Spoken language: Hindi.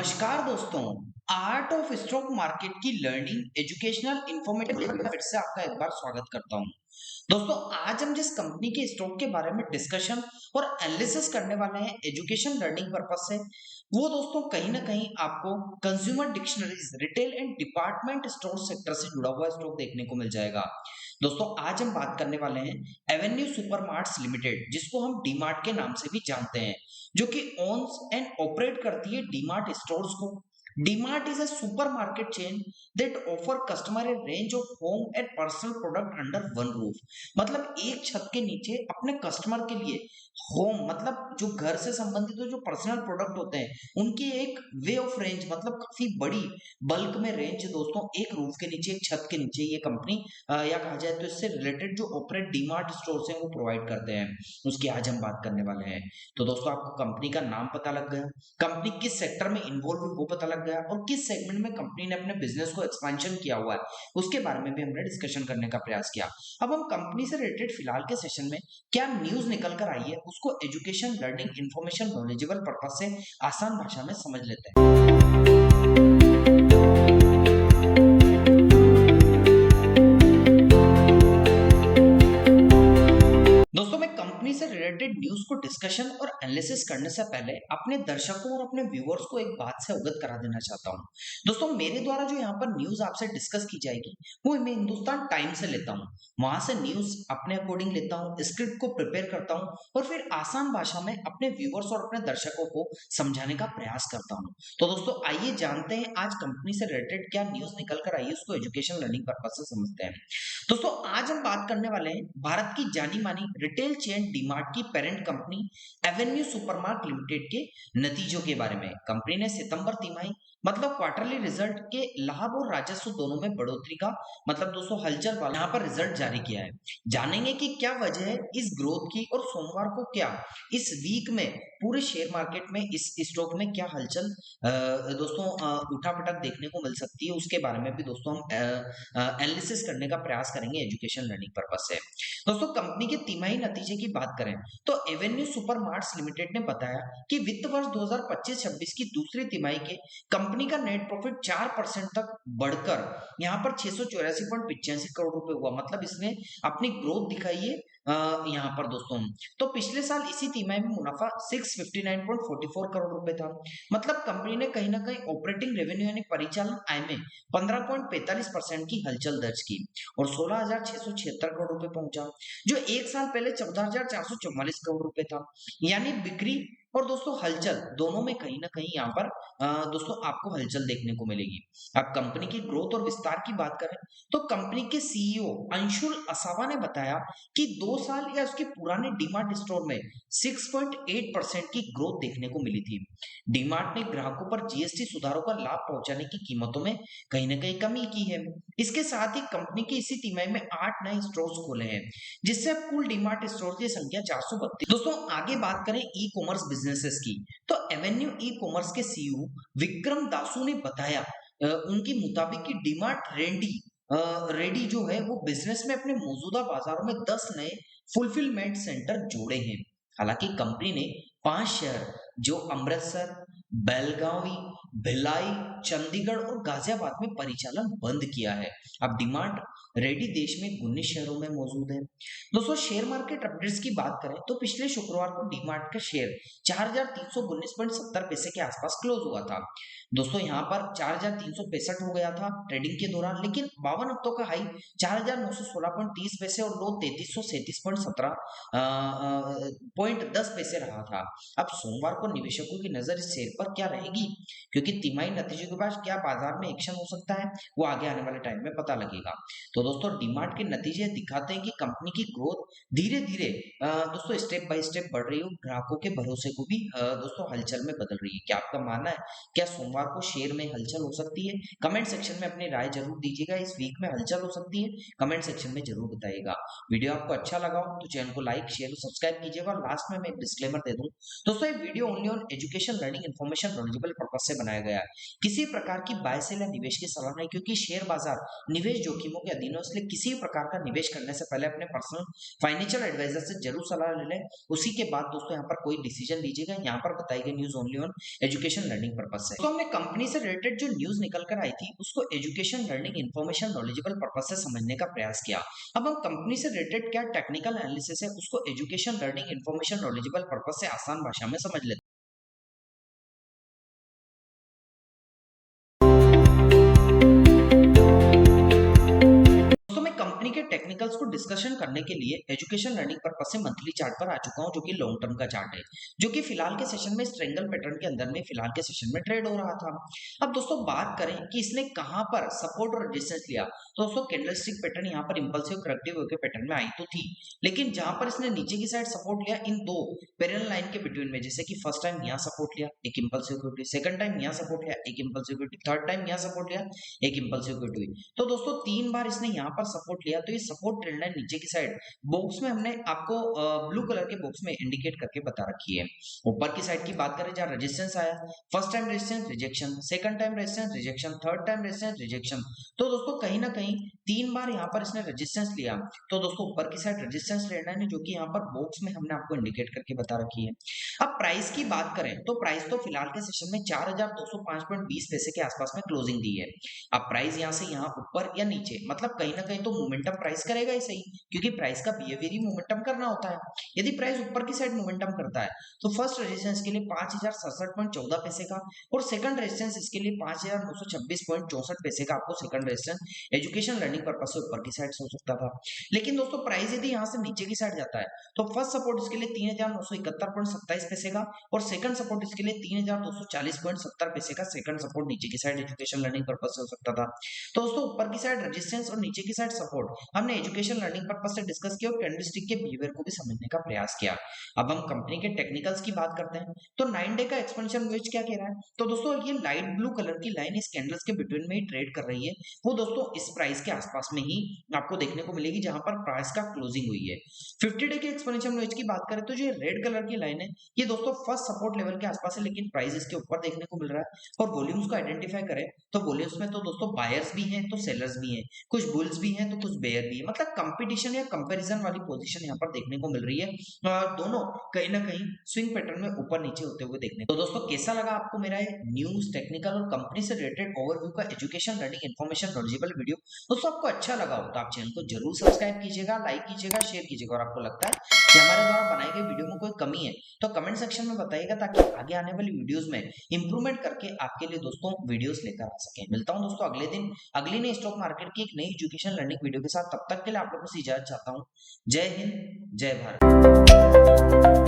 नमस्कार दोस्तों। आर्ट ऑफ स्टॉक मार्केट की लर्निंग एजुकेशनल इंफॉर्मेटिव में फिर से आपका एक बार स्वागत करता हूं। दोस्तों, आज हम जिस कंपनी के स्टॉक के बारे में डिस्कशन और एनालिसिस करने वाले हैं एजुकेशन लर्निंग पर्पस से, वो दोस्तों कहीं ना कहीं आपको consumer dictionaries retail and department store sector से जुड़ा हुआ स्टॉक देखने को मिल जाएगा। दोस्तों, आज हम बात करने वाले हैं एवेन्यू सुपरमार्ट्स लिमिटेड, जिसको हम डीमार्ट के नाम से भी जानते हैं, जो कि ओन्स एंड ऑपरेट करती है डीमार्ट स्टोर्स को। DMart is a supermarket chain that offer customer A range of home and personal product under one roof. मतलब एक छत के नीचे अपने कस्टमर के लिए होम मतलब जो घर से संबंधित जो पर्सनल प्रोडक्ट होते हैं उनकी एक वे ऑफ रेंज, मतलब काफी बड़ी बल्क में रेंज दोस्तों एक रूफ के नीचे, एक छत के नीचे ये कंपनी या कहा जाए तो इससे रिलेटेड जो ऑपरेट डीमार्ट स्टोर्स हैं वो प्रोवाइड करते हैं, उसकी आज हम बात करने वाले हैं। तो दोस्तों, आपको कंपनी का नाम पता लग गया, कंपनी किस सेक्टर में इन्वॉल्व है वो पता लग गया, और किस सेगमेंट में कंपनी ने अपने बिजनेस को एक्सपेंशन किया हुआ है उसके बारे में भी हमने डिस्कशन करने का प्रयास किया। अब हम कंपनी से रिलेटेड फिलहाल के सेशन में क्या न्यूज निकल कर आई है उसको education learning information knowledgeable purpose से आसान भाषा में समझ लेते हैं। दोस्तों, मैं कंपनी से रिलेटेड न्यूज को डिस्कशन और एनालिसिस करने से पहले अपने दर्शकों और अपने व्यूअर्स को एक बात से अवगत करा देना चाहता हूं। दोस्तों, मेरे द्वारा जो यहाँ पर न्यूज आपसे डिस्कस की जाएगी वो मैं हिंदुस्तान टाइम से लेता हूँ। वहां से न्यूज अपने अकॉर्डिंग लेता हूँ, स्क्रिप्ट को प्रिपेयर करता हूँ और फिर आसान भाषा में अपने व्यूअर्स और अपने दर्शकों को समझाने का प्रयास करता हूँ। तो दोस्तों, आइए जानते हैं आज कंपनी से रिलेटेड क्या न्यूज निकल कर आई है, उसको एजुकेशन लर्निंग पर्पज से समझते हैं। दोस्तों, आज हम बात करने वाले हैं भारत की जानी मानी रिटेल चेन डीमार्ट की parent company Avenue supermart limited के नतीजों के बारे में। कंपनी ने सितंबर तिमाही मतलब क्वार्टरली रिजल्ट के लाभ और राजस्व दोनों में बढ़ोतरी का मतलब दोस्तों हलचल वाला यहाँ पर रिजल्ट जारी किया है। जानेंगे कि क्या वजह है इस ग्रोथ की और सोमवार को क्या इस वीक में पूरे शेयर मार्केट में इस स्टॉक में क्या हलचल दोस्तों उठापटक देखने को मिल सकती है, उसके बारे में भी दोस्तों हम एनालिसिस करने का प्रयास करेंगे एजुकेशन लर्निंग पर्पस से। दोस्तों, कंपनी के तिमाही नतीजे की बात करें तो एवेन्यू सुपरमार्ट्स लिमिटेड ने बताया कि वित्त वर्ष 2025-26 की दूसरी तिमाही के कंपनी का नेट प्रॉफिट 4% तक बढ़कर यहाँ पर 684.85 करोड़ रुपए हुआ। मतलब इसने अपनी ग्रोथ दिखाई है यहाँ पर दोस्तों। तो पिछले साल इसी तिमाही में मुनाफा 659.44 करोड़ रुपए था। मतलब कंपनी ने कहीं ना कहीं ऑपरेटिंग रेवेन्यू यानी परिचालन आय में 15.45% की हलचल दर्ज की और 16,676 करोड़ रुपए पहुंचा, जो एक साल पहले 14,444 करोड़ रुपए था। यानी बिक्री और दोस्तों हलचल दोनों में कहीं ना कहीं यहाँ पर दोस्तों आपको हलचल देखने को मिलेगी। अब कंपनी की ग्रोथ और विस्तार की बात करें तो कंपनी के सीईओ अंशुल असावा ने बताया कि 2 साल या उसके पुराने डीमार्ट स्टोर में 6.8% की ग्रोथ देखने को मिली थी। डीमार्ट ने ग्राहकों पर जीएसटी सुधारों का लाभ पहुंचाने की कीमतों में कहीं ना कहीं कमी की है। इसके साथ ही कंपनी के इसी तिमाही में 8 नए स्टोर्स खोले हैं, जिससे अब कुल डीमार्ट स्टोर की संख्या 432। दोस्तों, आगे बात करें ई कॉमर्स बिजनेसेस की तो एवेन्यू ई कॉमर्स के सीईओ विक्रम दासू ने बताया उनके मुताबिक कि डीमार्ट रेडी जो है वो बिजनेस में अपने मौजूदा बाजारों में 10 नए फुलफिलमेंट सेंटर जोड़े हैं। हालांकि कंपनी ने 5 शहर जो अमृतसर, बेलगावी, भिलाई, चंडीगढ़ और गाजियाबाद में परिचालन बंद किया है। अब डिमांड रेडी देश में 19 शहरों में मौजूद है। दोस्तों, शेयर मार्केट अपडेट्स की बात करें तो पिछले शुक्रवार को डीमार्ट का शेयर 4,319.70 पैसे के आसपास क्लोज हुआ था। दोस्तों, यहाँ पर 4,365 हो गया था ट्रेडिंग के दौरान, लेकिन 52 हफ्तों का हाई 4,916.30 पैसे और लो 3,337.17 पॉइंट 10 पैसे रहा था। अब सोमवार को निवेशकों की नजर इस शेयर पर क्या रहेगी, क्योंकि तिमाही नतीजों के बाद क्या बाजार में एक्शन हो सकता है वो आगे आने वाले टाइम में पता लगेगा। तो दोस्तों, डीमार्ट के नतीजे दिखाते हैं कि कंपनी की ग्रोथ धीरे धीरे दोस्तों स्टेप बाय स्टेप बढ़ रही है, ग्राहकों के भरोसे को भी दोस्तों हलचल में बदल रही है। क्या आपका मानना है क्या सोमवार को शेयर में हलचल हो सकती है? कमेंट सेक्शन में अपनी राय जरूर दीजिएगा। इस वीक में हलचल हो सकती है, कमेंट सेक्शन में जरूर बताइएगा। वीडियो आपको अच्छा लगा हो तो चैनल को लाइक शेयर और सब्सक्राइब कीजिएगा। और लास्ट में मैं एक डिस्क्लेमर दे दूं दोस्तों, ये video only on education learning information knowledgeable purpose से बनाया गया है, किसी प्रकार की बाय सेल या निवेश की सलाह नहीं, क्योंकि शेयर बाजार निवेश जोखिमों के अधीन है। इसलिए किसी प्रकार का निवेश करने से पहले अपने पर्सनल फाइनेंशियल एडवाइजर से जरूर सलाह ले लें, उसी के बाद दोस्तों यहाँ पर कोई डिसीजन लीजिएगा। यहाँ पर बताई गई news only on education learning purpose से। तो हमने कंपनी से रिलेटेड जो न्यूज निकल कर आई थी उसको education, learning, information, knowledgeable purpose से समझने का प्रयास किया। अब हम कंपनी से रिलेटेड क्या टेक्निकल एनालिसिस है उसको education, learning, information, knowledgeable purpose से आसान भाषा में समझ लेते हैं। दोस्तों मैं कंपनी के टेक्निकल्स को डिस्कशन करने के लिए एजुकेशन लर्निंग पर्पज से मंथली चार्ट पर आ चुका हूं, जो कि लॉन्ग टर्म का चार्ट है, जो कि फिलहाल के सेशन में ट्रायंगल पैटर्न के अंदर में फिलहाल के सेशन में ट्रेड हो रहा था। अब दोस्तों बात करें कि इसने कहां पर सपोर्ट और रेजिस्टेंस लिया, तो दोस्तों कैंडलस्टिक पैटर्न यहां पर इंपल्सिव करेक्टिव के पैटर्न में आई तो थी, लेकिन जहां पर इसने नीचे की साइड सपोर्ट लिया इन दो पैरेलल लाइन के बिटवीन में, जैसे कि फर्स्ट टाइम यहां सपोर्ट लिया एक इंपल्सिव, सेकंड टाइम यहां सपोर्ट लिया एक इंपल्सिव, थर्ड टाइम यहां सपोर्ट लिया एक इंपल्सिव। तो दोस्तों 3 बार इसने यहाँ पर सपोर्ट लिया, तो ये सपोर्ट ट्रेंड लाइन नीचे की साइड बॉक्स में हमने आपको ब्लू कलर के बॉक्स में इंडिकेट करके बता रखी है। ऊपर की साइड की बात करें जहाँ रेजिस्टेंस आया, first time resistance rejection, second time resistance rejection, third time resistance rejection. तो दोस्तों कहीं ना कहीं 3 बार यहाँ पर इसने रेजिस्टेंस लिया, तो दोस्तों ऊपर की साइड रेजिस्टेंस ट्रेंड लाइन है जो कि यहाँ पर बॉक्स में हमने आपको इंडिकेट करके बता रखी है। अब प्राइस की बात करें तो प्राइस तो फिलहाल के सेशन में 4205.20 पैसे के आसपास में क्लोजिंग दी है। अब प्राइस यहाँ से यहाँ ऊपर या नीचे, मतलब कहीं ना कहीं तो मोमेंटम प्राइस करेगा ही सही, क्योंकि प्राइस का बिहेवियर ही मोमेंटम करना होता है। यदि प्राइस ऊपर की साइड मोमेंटम करता है तो फर्स्ट रेजिस्टेंस के लिए 5067.14 पैसे का और सेकंड रेजिस्टेंस इसके लिए 5926.64 पैसे का आपको second resistance education learning purpose से ऊपर की साइड हो सकता था। लेकिन दोस्तों प्राइस यदि यहाँ से नीचे की साइड जाता है तो फर्स्ट सपोर्ट इसके लिए 3971.27 पैसे का और सेकंड सपोर्ट इसके लिए 3240.70 पैसे का सेकंड सपोर्ट नीचे की साइड एजुकेशन लर्निंग पर्पज से हो सकता था। तो दोस्तों ऊपर की साइड रेजिस्टेंस और नीचे की साइड सपोर्ट हमने एजुकेशन लर्निंग पर्पज से डिस्कस किया और कैंडलस्टिक के बिहेवियर को भी समझने का प्रयास किया। अब हम कंपनी के टेक्निकल्स की बात करते हैं, तो 9 डे का एक्सपेंशन वेज क्या कह रहा है, तो दोस्तों ये लाइट ब्लू कलर की लाइन इस कैंडल्स के बिटवीन में ही ट्रेड कर रही है, वो दोस्तों इस प्राइस के आसपास में ही आपको देखने को मिलेगी जहां पर प्राइस का क्लोजिंग हुई है। 50 डे के एक्सपेंशन वेज की बात करें तो जो रेड कलर की लाइन है ये दोस्तों फर्स्ट सपोर्ट लेवल के आसपास है, लेकिन प्राइस इसके ऊपर देखने को मिल रहा है। और वॉल्यूम्स को आइडेंटिफाई करें तो वॉल्यूम्स में तो दोस्तों बायर्स भी हैं तो सेलर्स भी हैं, कुछ बुल्स भी हैं तो कुछ बेयर भी है, मतलब कंपटीशन या कंपैरिजन वाली पोजीशन यहाँ पर देखने को मिल रही है। दोनों कहीं ना कहीं स्विंग पैटर्न में ऊपर नीचे होते हुए देखने को। तो दोस्तों कैसा लगा आपको मेरा ये न्यूज, टेक्निकल और कंपनी से रिलेटेड ओवरव्यू का education, learning, information, knowledgeable video? दोस्तों आपको अच्छा लगा हो तो आप चैनल को जरूर सब्सक्राइब कीजिएगा, लाइक कीजिएगा, शेयर कीजिएगा, और आपको लगता है कि हमारे द्वारा बनाई गई वीडियो में कोई कमी है तो कमेंट सेक्शन में बताइएगा, ताकि आगे आने वाली वीडियोस में इंप्रूवमेंट करके आपके लिए दोस्तों वीडियोस लेकर आ सके। मिलता हूं दोस्तों अगले दिन अगली नई स्टॉक मार्केट की एक नई एजुकेशन लर्निंग वीडियो के साथ। तब तक के लिए आप लोगों से इजाजत चाहता हूं। जय हिंद, जय भारत।